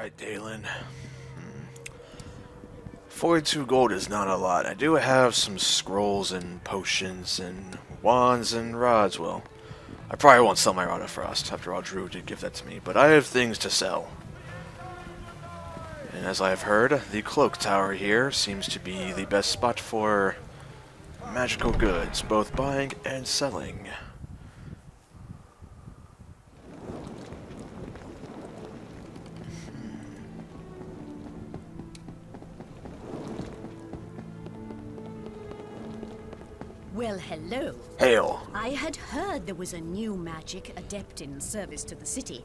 Alright, Dalen. 42 gold is not a lot. I do have some scrolls and potions and wands and rods. Well, I probably won't sell my Rod of Frost. After all, Drew did give that to me. But I have things to sell. And as I have heard, the cloak tower here seems to be the best spot for magical goods, both buying and selling. Well, hello. Hail. I had heard there was a new magic adept in service to the city.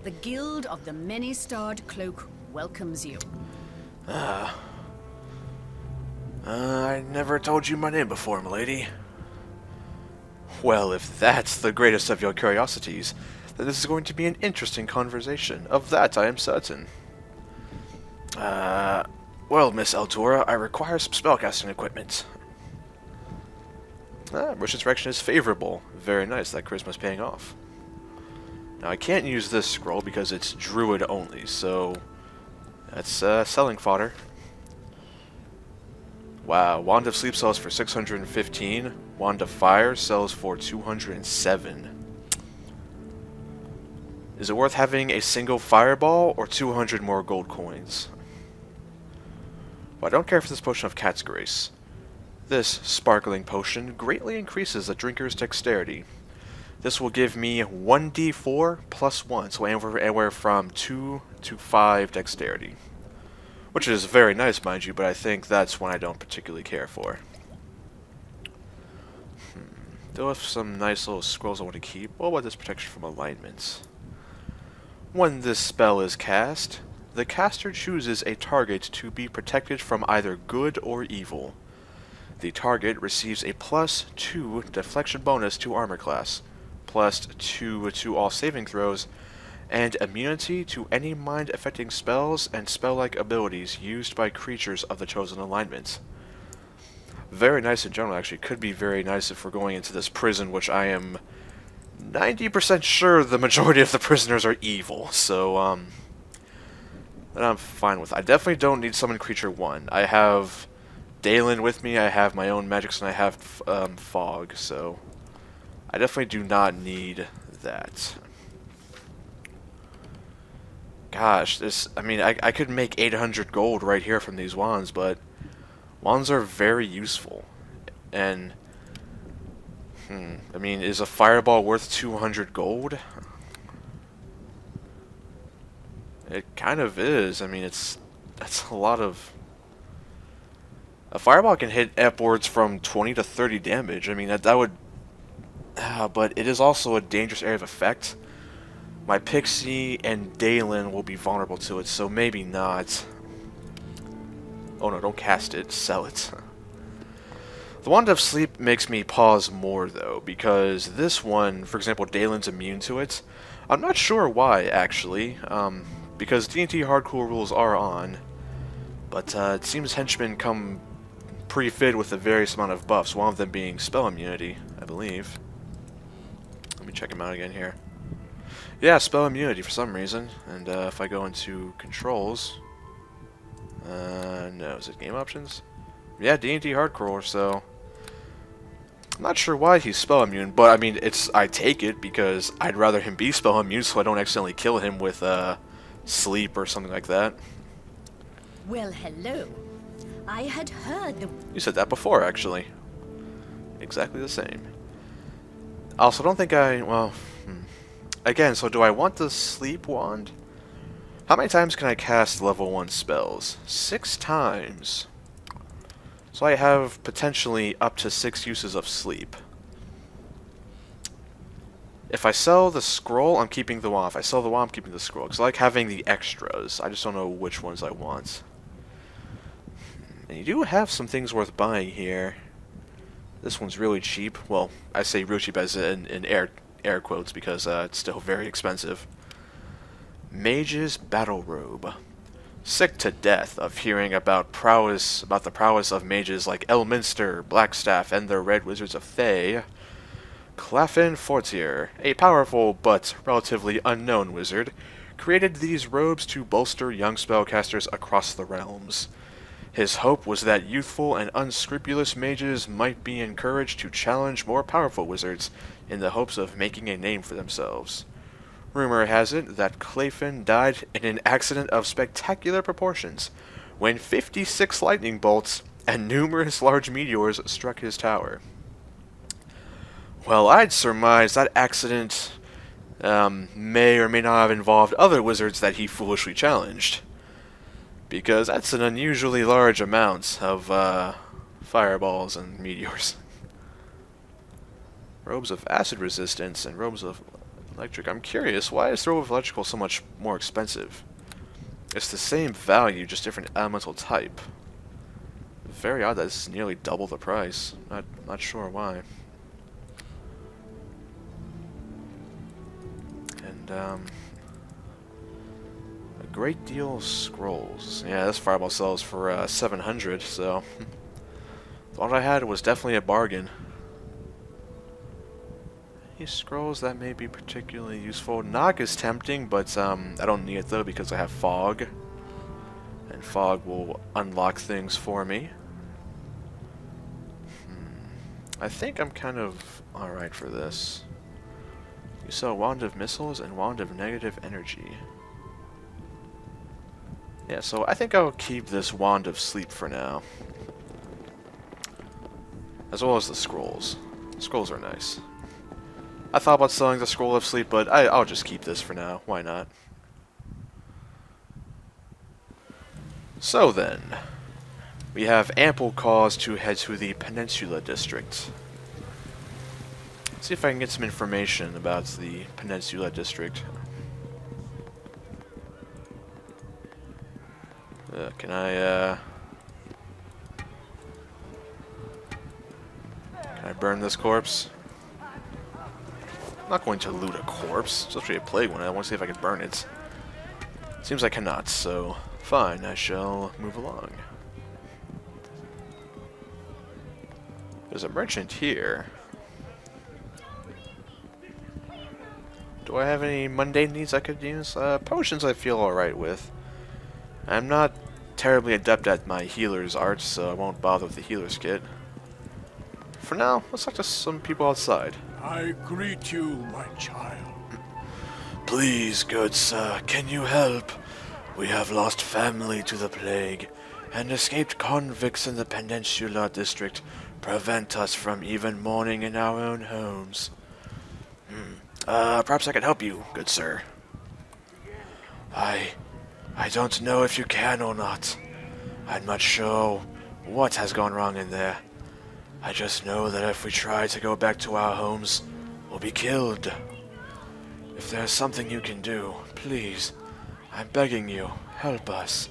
The Guild of the Many-Starred Cloak welcomes you. I never told you my name before, milady. Well, if that's the greatest of your curiosities, then this is going to be an interesting conversation. Of that I am certain. Well, Miss Eldora, I require some spellcasting equipment. Merchant's direction is favorable. Very nice, that charisma's paying off. Now, I can't use this scroll because it's druid only, so that's selling fodder. Wow, Wand of Sleep sells for 615. Wand of Fire sells for 207. Is it worth having a single fireball or 200 more gold coins? Well, I don't care for this potion of Cat's Grace. This sparkling potion greatly increases the drinker's dexterity. This will give me 1d4 plus 1, so anywhere from 2 to 5 dexterity. Which is very nice, mind you, but I think that's one I don't particularly care for. There are some nice little scrolls I want to keep. What about this protection from alignments? When this spell is cast, the caster chooses a target to be protected from either good or evil. The target receives a +2 deflection bonus to armor class, +2 to all saving throws, and immunity to any mind-affecting spells and spell-like abilities used by creatures of the chosen alignment. Very nice in general, actually. Could be very nice if we're going into this prison, which I am 90% sure the majority of the prisoners are evil, so, that I'm fine with. I definitely don't need Summon Creature 1. I have Dalen with me, I have my own magics, and I have fog, so I definitely do not need that. Gosh, I could make 800 gold right here from these wands, but wands are very useful. And, is a fireball worth 200 gold? It kind of is. That's a lot of... A fireball can hit upwards from 20 to 30 damage. That would... but it is also a dangerous area of effect. My Pixie and Dalen will be vulnerable to it, so maybe not. Oh no, don't cast it. Sell it. The Wand of Sleep makes me pause more, though, because this one, for example, Dalen's immune to it. I'm not sure why, actually, because D&T hardcore rules are on, but it seems henchmen come pre-fitted with a various amount of buffs, one of them being spell immunity, I believe. Let me check him out again here. Yeah, spell immunity for some reason, and if I go into controls, no, is it game options? Yeah, D&D hardcore, so I'm not sure why he's spell immune, but I take it because I'd rather him be spell immune so I don't accidentally kill him with sleep or something like that. Well, hello. I had heard the... You said that before, actually. Exactly the same. Also, don't think Again, so do I want the sleep wand? How many times can I cast level 1 spells? 6 times. So I have potentially up to 6 uses of sleep. If I sell the scroll, I'm keeping the wand. If I sell the wand, I'm keeping the scroll. Because I like having the extras. I just don't know which ones I want. And you do have some things worth buying here. This one's really cheap. Well, I say real cheap as in air quotes because it's still very expensive. Mage's Battle Robe. Sick to death of hearing about the prowess of mages like Elminster, Blackstaff, and the Red Wizards of Thay. Clafin Fortier, a powerful but relatively unknown wizard, created these robes to bolster young spellcasters across the realms. His hope was that youthful and unscrupulous mages might be encouraged to challenge more powerful wizards in the hopes of making a name for themselves. Rumor has it that Clayfin died in an accident of spectacular proportions when 56 lightning bolts and numerous large meteors struck his tower. Well, I'd surmise that accident may or may not have involved other wizards that he foolishly challenged, because that's an unusually large amount of fireballs and meteors. Robes of acid resistance and robes of electric. I'm curious, why is the robe of electrical so much more expensive? It's the same value, just different elemental type. Very odd that this is nearly double the price. Not sure why. And a great deal of scrolls. Yeah, this fireball sells for 700, so thought I had was definitely a bargain. These scrolls that may be particularly useful. Knock is tempting, but I don't need it though because I have fog, and fog will unlock things for me. I think I'm kind of alright for this. You sell Wand of Missiles and Wand of Negative Energy. Yeah, so I think I'll keep this Wand of Sleep for now. As well as the scrolls. Scrolls are nice. I thought about selling the Scroll of Sleep, but I'll just keep this for now. Why not? So then, we have ample cause to head to the Peninsula District. Let's see if I can get some information about the Peninsula District. Can I burn this corpse? I'm not going to loot a corpse, especially a plague one. I want to see if I can burn it. Seems I cannot, so fine, I shall move along. There's a merchant here. Do I have any mundane needs I could use? Potions I feel alright with. I'm not terribly adept at my healer's art, so I won't bother with the healer's kit. For now, let's talk to some people outside. I greet you, my child. Please, good sir, can you help? We have lost family to the plague, and escaped convicts in the Peninsula District prevent us from even mourning in our own homes. Perhaps I can help you, good sir. I don't know if you can or not. I'm not sure what has gone wrong in there. I just know that if we try to go back to our homes, we'll be killed. If there's something you can do, please, I'm begging you, help us.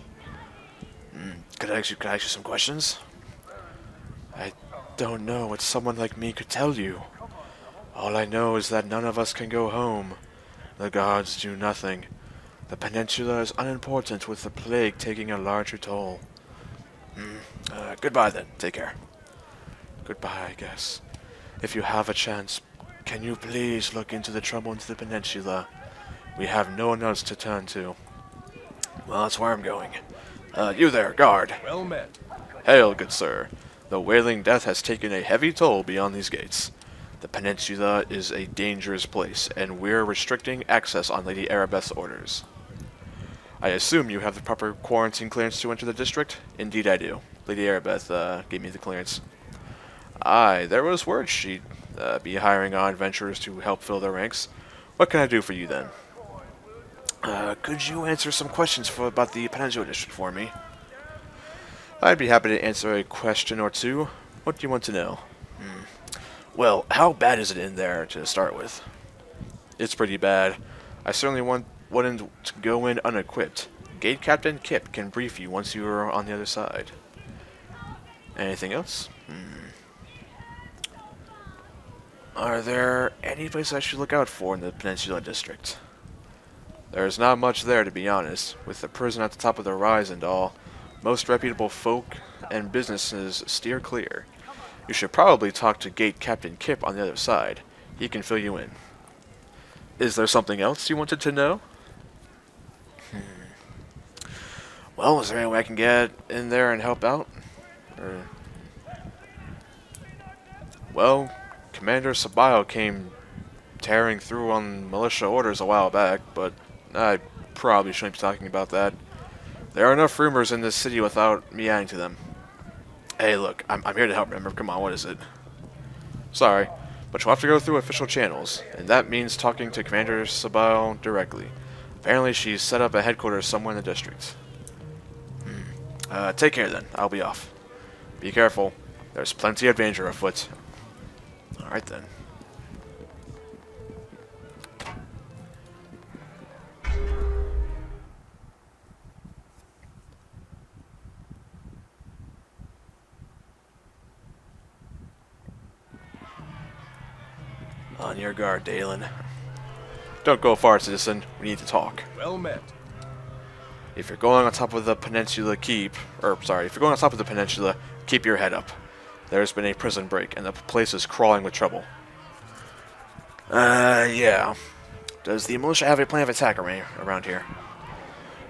Could I ask you some questions? I don't know what someone like me could tell you. All I know is that none of us can go home. The gods do nothing. The peninsula is unimportant, with the plague taking a larger toll. Goodbye then. Take care. Goodbye, I guess. If you have a chance, can you please look into the trouble into the peninsula? We have no one else to turn to. Well, that's where I'm going. You there, guard. Well met. Hail, good sir. The wailing death has taken a heavy toll beyond these gates. The peninsula is a dangerous place, and we're restricting access on Lady Arabeth's orders. I assume you have the proper quarantine clearance to enter the district? Indeed I do. Lady Arabeth gave me the clearance. Aye, there was word she'd be hiring on adventurers to help fill their ranks. What can I do for you then? Could you answer some questions about the Peninsula District for me? I'd be happy to answer a question or two. What do you want to know? Well, how bad is it in there to start with? It's pretty bad. I certainly wouldn't to go in unequipped. Gate Captain Kip can brief you once you are on the other side. Anything else? Are there any places I should look out for in the Peninsula District? There's not much there, to be honest. With the prison at the top of the rise and all, most reputable folk and businesses steer clear. You should probably talk to Gate Captain Kip on the other side. He can fill you in. Is there something else you wanted to know? Well, is there any way I can get in there and help out? Or... Well, Commander Sabayo came tearing through on militia orders a while back, but I probably shouldn't be talking about that. There are enough rumors in this city without me adding to them. Hey, look, I'm here to help, remember? Come on, what is it? Sorry, but you'll have to go through official channels, and that means talking to Commander Sabayo directly. Apparently, she's set up a headquarters somewhere in the district. Take care then. I'll be off. Be careful. There's plenty of danger afoot. Alright then. On your guard, Dalen. Don't go far, citizen. We need to talk. Well met. If you're going on top of the Peninsula, if you're going on top of the Peninsula, keep your head up. There's been a prison break, and the place is crawling with trouble. Yeah. Does the militia have a plan of attack around here?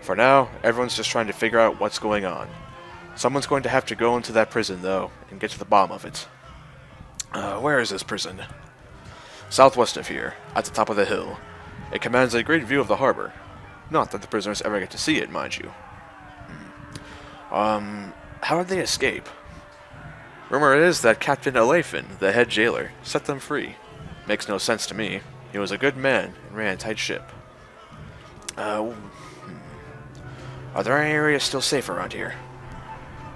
For now, everyone's just trying to figure out what's going on. Someone's going to have to go into that prison, though, and get to the bottom of it. Where is this prison? Southwest of here, at the top of the hill. It commands a great view of the harbor. Not that the prisoners ever get to see it, mind you. How did they escape? Rumor is that Captain Alephin, the head jailer, set them free. Makes no sense to me. He was a good man and ran a tight ship. Are there any areas still safe around here?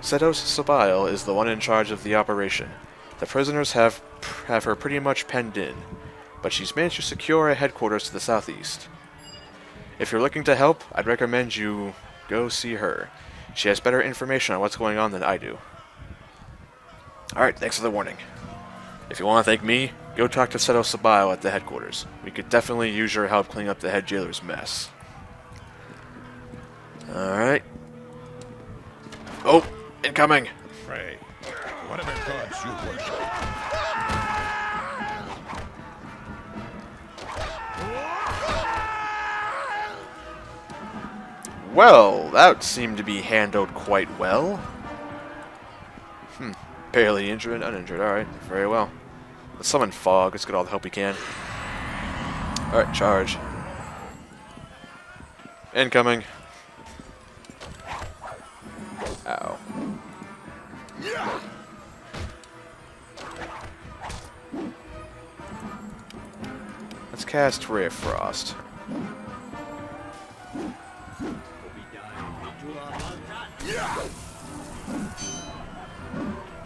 Sedos Sabail is the one in charge of the operation. The prisoners have her pretty much penned in, but she's managed to secure a headquarters to the southeast. If you're looking to help, I'd recommend you go see her. She has better information on what's going on than I do. Alright, thanks for the warning. If you want to thank me, go talk to Sedo Sabayo at the headquarters. We could definitely use your help cleaning up the head jailer's mess. Alright. Oh, incoming! Pray. Whatever gods you worship. Well, that seemed to be handled quite well. Barely injured and uninjured. Alright, very well. Let's summon Fog. Let's get all the help we can. Alright, charge. Incoming. Ow. Let's cast Ray of Frost.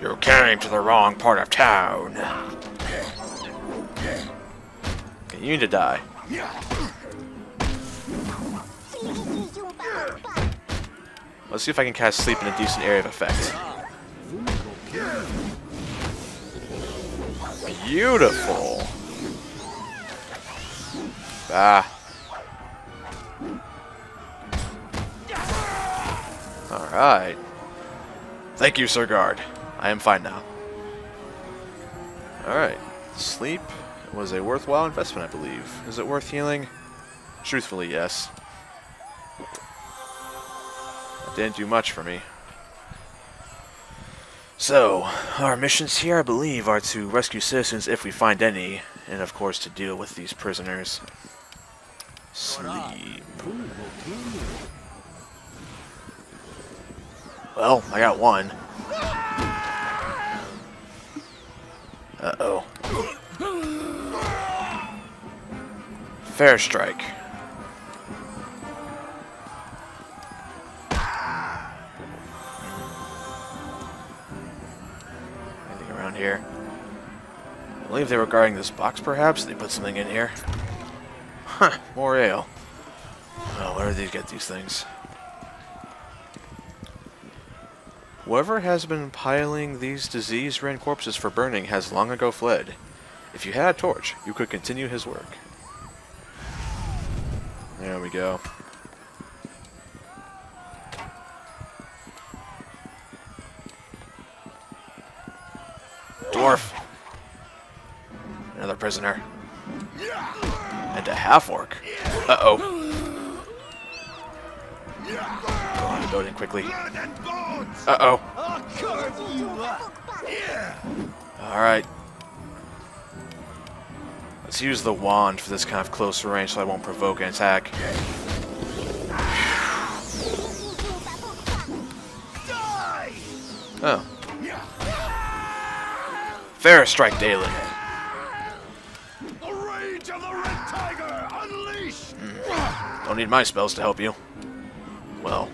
You came to the wrong part of town. Okay, you need to die. Let's see if I can cast Sleep in a decent area of effect. Beautiful. Ah. Alright. Thank you, Sir Guard. I am fine now. Alright. Sleep was a worthwhile investment, I believe. Is it worth healing? Truthfully, yes. It didn't do much for me. So, our missions here, I believe, are to rescue citizens if we find any, and of course to deal with these prisoners. Sleep. Well, I got one. Uh-oh. Fair strike. Anything around here? I believe they were guarding this box, perhaps? They put something in here. Huh, more ale. Oh, where do they get these things? Whoever has been piling these disease-ridden corpses for burning has long ago fled. If you had a torch, you could continue his work. There we go. Dwarf! Another prisoner. And a half-orc. Uh-oh. the building quickly. Blood and bones! Uh-oh. I'll carve you up! Yeah! Alright. Let's use the wand for this kind of close range so I won't provoke an attack. Die! Oh. Fair strike, Dalen. The rage of the red tiger! Unleash! Don't need my spells to help you. Well.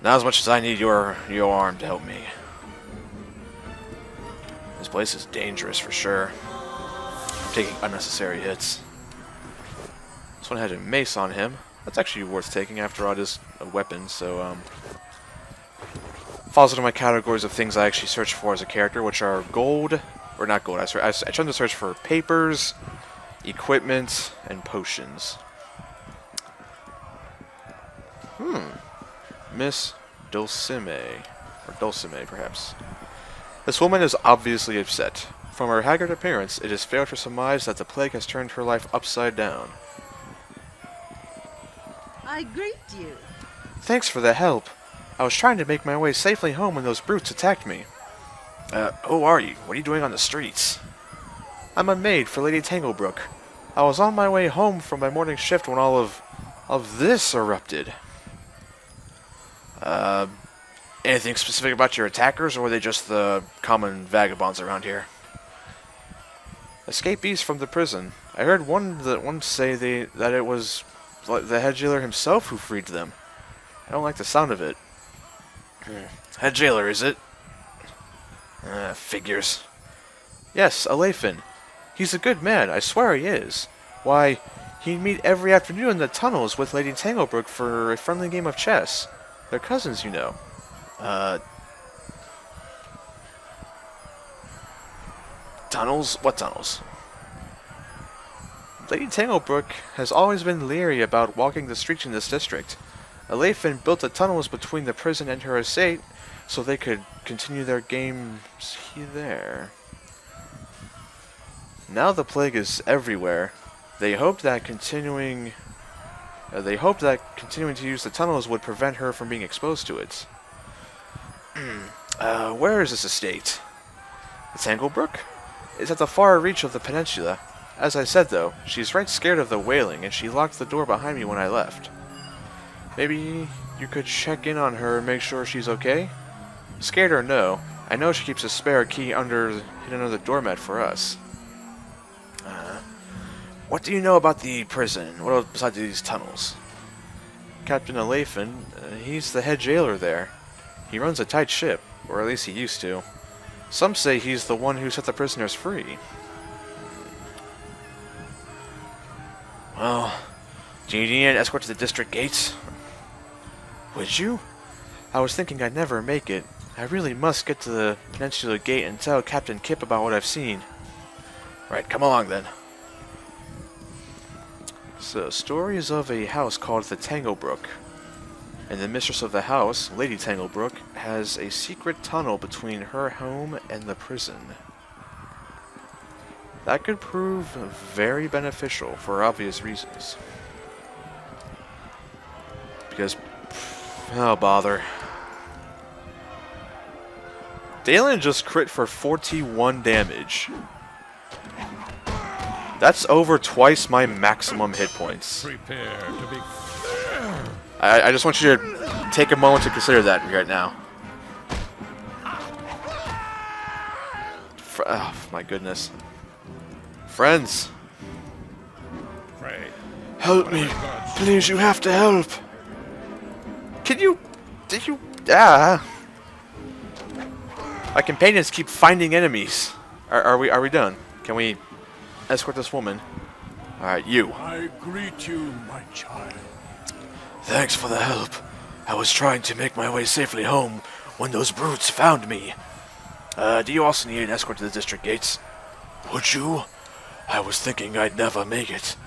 Not as much as I need your arm to help me. This place is dangerous for sure. I'm taking unnecessary hits. This one had a mace on him. That's actually worth taking after all. It is a weapon, so falls into my categories of things I actually search for as a character, which are gold, or not gold. I tend to search for papers, equipment, and potions. Miss Dulcime, or Dulcime, perhaps. This woman is obviously upset. From her haggard appearance, it is fair to surmise that the plague has turned her life upside down. I greet you. Thanks for the help. I was trying to make my way safely home when those brutes attacked me. Who are you? What are you doing on the streets? I'm a maid for Lady Tanglebrook. I was on my way home from my morning shift when all of this erupted. Anything specific about your attackers, or were they just the common vagabonds around here? Escapees from the prison. I heard one say that it was the head jailer himself who freed them. I don't like the sound of it. Head jailer, is it? Figures. Yes, a Lathan. He's a good man, I swear he is. Why, he'd meet every afternoon in the tunnels with Lady Tanglebrook for a friendly game of chess. They're cousins, you know. Tunnels? What tunnels? Lady Tanglebrook has always been leery about walking the streets in this district. Lathan built the tunnels between the prison and her estate so they could continue their games there. Now the plague is everywhere. They hoped that continuing to use the tunnels would prevent her from being exposed to it. Where is this estate? The Tanglebrook? It's at the far reach of the peninsula. As I said, though, she's right scared of the wailing, and she locked the door behind me when I left. Maybe you could check in on her and make sure she's okay? Scared or no, I know she keeps a spare key hidden under the doormat for us. What do you know about the prison? What else besides these tunnels? Captain Lathan, he's the head jailer there. He runs a tight ship, or at least he used to. Some say he's the one who set the prisoners free. Well, do you need an escort to the district gates? Would you? I was thinking I'd never make it. I really must get to the Peninsula gate and tell Captain Kip about what I've seen. Right, come along then. So, stories of a house called the Tanglebrook. And the mistress of the house, Lady Tanglebrook, has a secret tunnel between her home and the prison. That could prove very beneficial for obvious reasons. Because, oh bother. Dalen just crit for 41 damage. That's over twice my maximum hit points. Prepare to be... I just want you to take a moment to consider that right now. Oh, my goodness. Friends. Pray. Help me. Please, you have to help. Can you... Did you... Ah. My companions keep finding enemies. Are we done? Can we escort this woman? Alright, you. I greet you, my child. Thanks for the help. I was trying to make my way safely home when those brutes found me. Do you also need an escort to the district gates? Would you? I was thinking I'd never make it.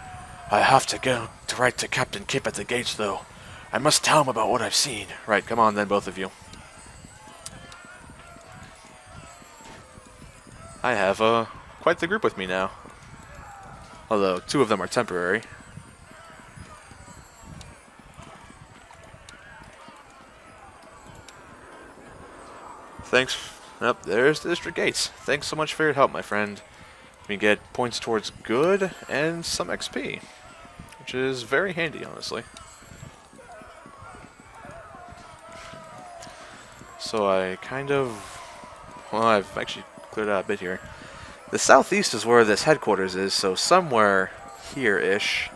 I have to go to write to Captain Kip at the gates, though. I must tell him about what I've seen. Right, come on then, both of you. I have, quite the group with me now. Although, 2 of them are temporary. Thanks. Yep, there's the district gates. Thanks so much for your help, my friend. We get points towards good and some XP, which is very handy, honestly. So I kind of... Well, I've actually cleared out a bit here. The southeast is where this headquarters is, so somewhere here-ish.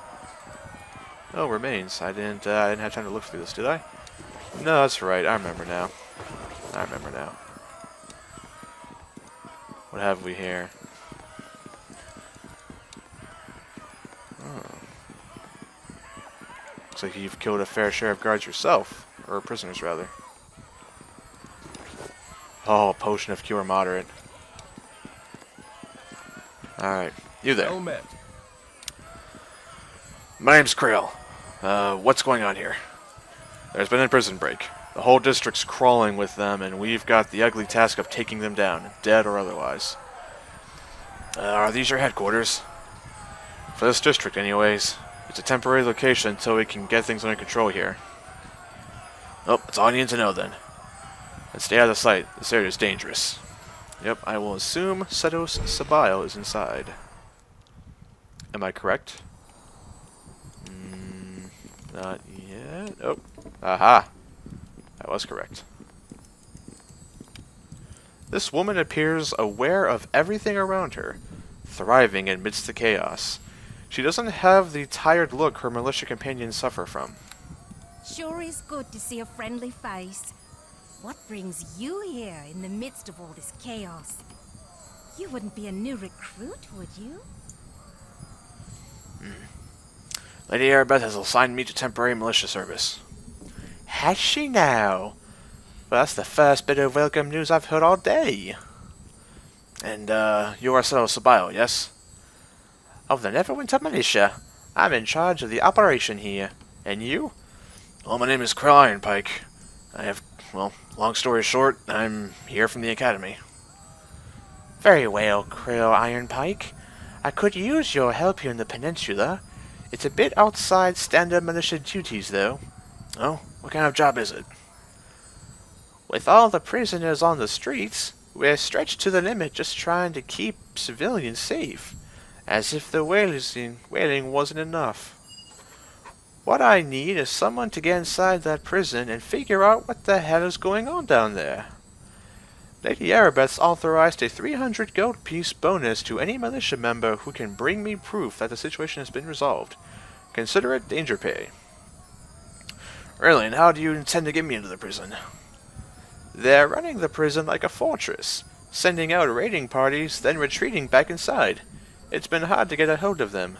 Oh, remains. I didn't have time to look through this, did I? No, that's right. I remember now. What have we here? Oh. Looks like you've killed a fair share of guards yourself. Or prisoners, rather. Oh, potion of cure moderate. Alright, you there. Well met. My name's Krael. What's going on here? There's been a prison break. The whole district's crawling with them, and we've got the ugly task of taking them down, dead or otherwise. Are these your headquarters? For this district, anyways. It's a temporary location until we can get things under control here. Oh, that's all I need to know then. And stay out of sight. This area is dangerous. Yep, I will assume Setos Sabile is inside. Am I correct? Not yet. Oh. Aha. I was correct. This woman appears aware of everything around her, thriving amidst the chaos. She doesn't have the tired look her militia companions suffer from. Sure is good to see a friendly face. What brings you here in the midst of all this chaos? You wouldn't be a new recruit, would you? Lady Arabeth has assigned me to temporary militia service. Has she now? Well, that's the first bit of welcome news I've heard all day. And, you are Seto Sabile, yes? Of the Neverwinter militia. I'm in charge of the operation here. And you? Well, my name is Krael Ironpike. Well, long story short, I'm here from the academy. Very well, Krael Ironpike. I could use your help here in the Peninsula. It's a bit outside standard militia duties, though. Oh, what kind of job is it? With all the prisoners on the streets, we're stretched to the limit just trying to keep civilians safe. As if the whaling wasn't enough. What I need is someone to get inside that prison and figure out what the hell is going on down there. Lady Arabeth's authorized a 300 gold piece bonus to any militia member who can bring me proof that the situation has been resolved. Consider it danger pay. Really, and how do you intend to get me into the prison? They're running the prison like a fortress, sending out raiding parties, then retreating back inside. It's been hard to get a hold of them.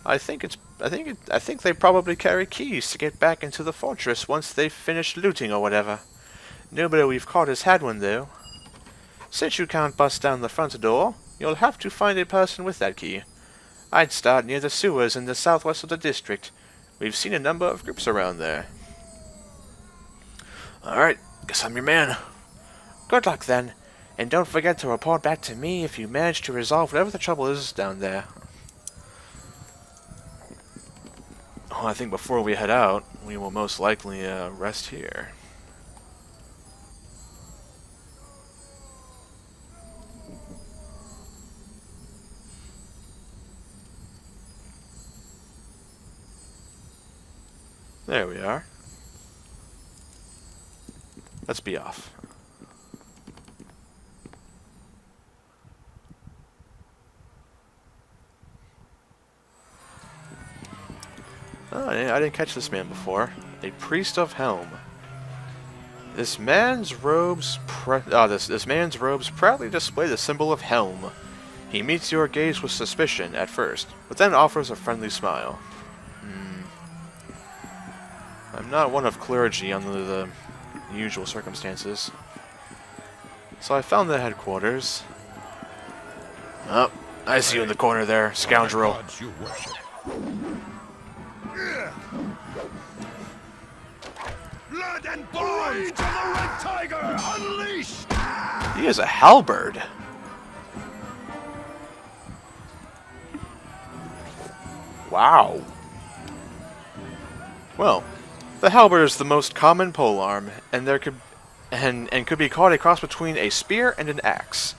I think they probably carry keys to get back into the fortress once they've finished looting or whatever. Nobody we've caught has had one, though. Since you can't bust down the front door, you'll have to find a person with that key. I'd start near the sewers in the southwest of the district. We've seen a number of groups around there. Alright, guess I'm your man. Good luck, then. And don't forget to report back to me if you manage to resolve whatever the trouble is down there. Oh, I think before we head out, we will most likely rest here. There we are. Let's be off. Oh, I didn't catch this man before. A priest of Helm. This man's robes proudly display the symbol of Helm. He meets your gaze with suspicion at first, but then offers a friendly smile. I'm not one of clergy under the usual circumstances. So I found the headquarters. Oh, I see you in the corner there, scoundrel. Gods you worship. Blood and bone! Rage of the Red Tiger unleashed! He is a halberd. Wow. Well, the halberd is the most common polearm, and there could and could be called a cross between a spear and an axe.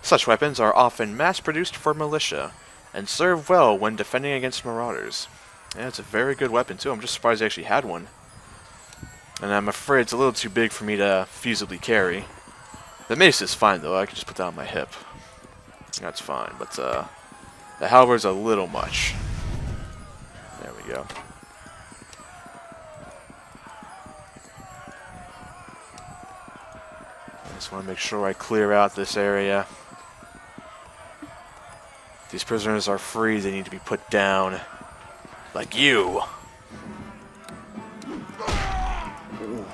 Such weapons are often mass-produced for militia, and serve well when defending against marauders. Yeah, it's a very good weapon too. I'm just surprised I actually had one. And I'm afraid it's a little too big for me to feasibly carry. The mace is fine though, I can just put that on my hip. That's fine, but the halberd's a little much. There we go. I just want to make sure I clear out this area. These prisoners are free, they need to be put down. Like you. Ooh.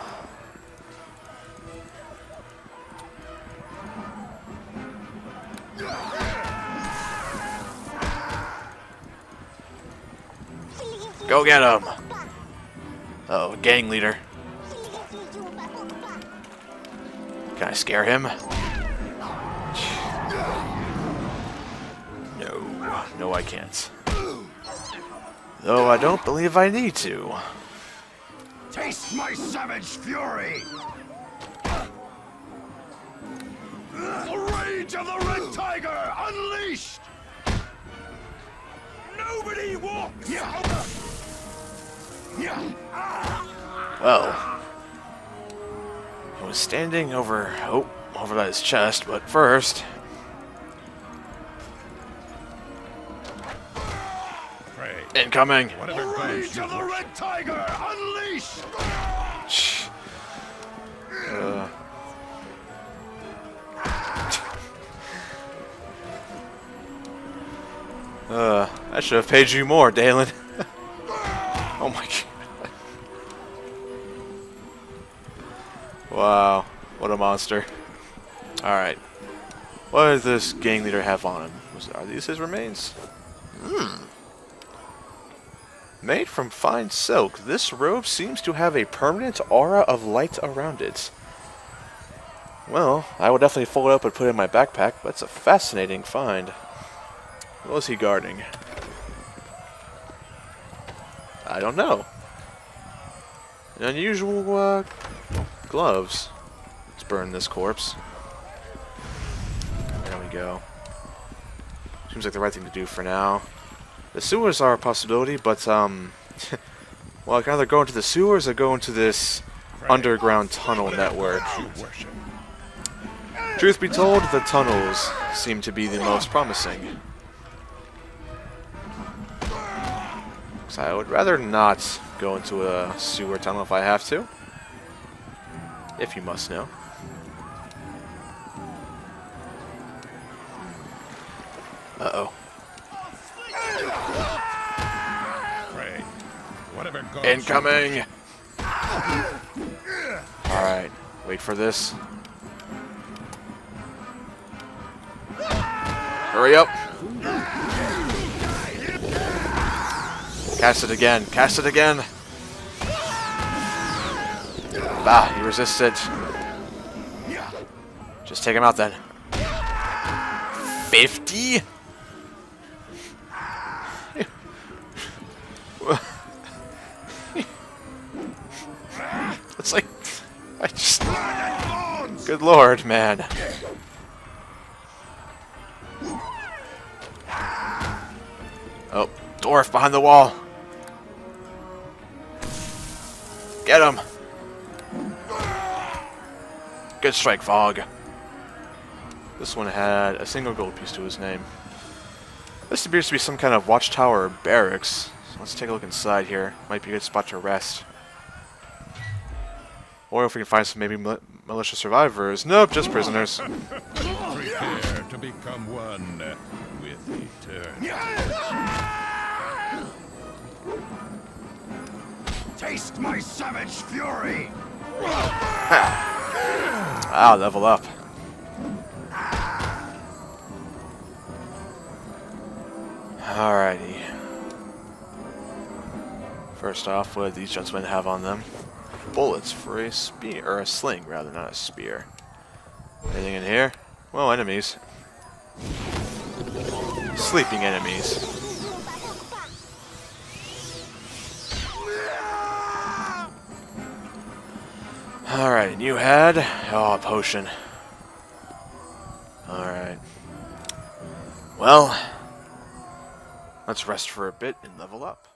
Go get him! Oh, gang leader. Can I scare him? No, I can't. Though I don't believe I need to. Taste my savage fury! The rage of the Red Tiger unleashed! Nobody walks! Well, I was standing over by his chest, but first. Incoming! The rage of the Red Tiger unleashed! I should have paid you more, Dalen. Oh my god. Wow, what a monster. Alright. What does this gang leader have on him? Are these his remains? Made from fine silk, this robe seems to have a permanent aura of light around it. Well, I will definitely fold it up and put it in my backpack, but it's a fascinating find. What was he guarding? I don't know. An unusual, gloves. Let's burn this corpse. There we go. Seems like the right thing to do for now. The sewers are a possibility, but, well, I can either go into the sewers or go into this underground tunnel network. Truth be told, the tunnels seem to be the most promising. So I would rather not go into a sewer tunnel if I have to. If you must know. Uh-oh. Incoming! Alright, wait for this. Hurry up! Cast it again, cast it again! Bah, he resisted. Just take him out then. 50? It's like, I just, good lord, man. Oh, dwarf behind the wall. Get him. Good strike, Fog. This one had a single gold piece to his name. This appears to be some kind of watchtower or barracks. So let's take a look inside here. Might be a good spot to rest. Or if we can find some maybe militia survivors. Nope, just prisoners. Prepare to become one with eternity. Taste my savage fury! Ah, level up. Alrighty. First off, what do these gentlemen have on them? Bullets for a spear, or a sling rather, not a spear. Anything in here? Well, enemies. Sleeping enemies. Alright, and you had... Oh, a potion. Alright. Well, let's rest for a bit and level up.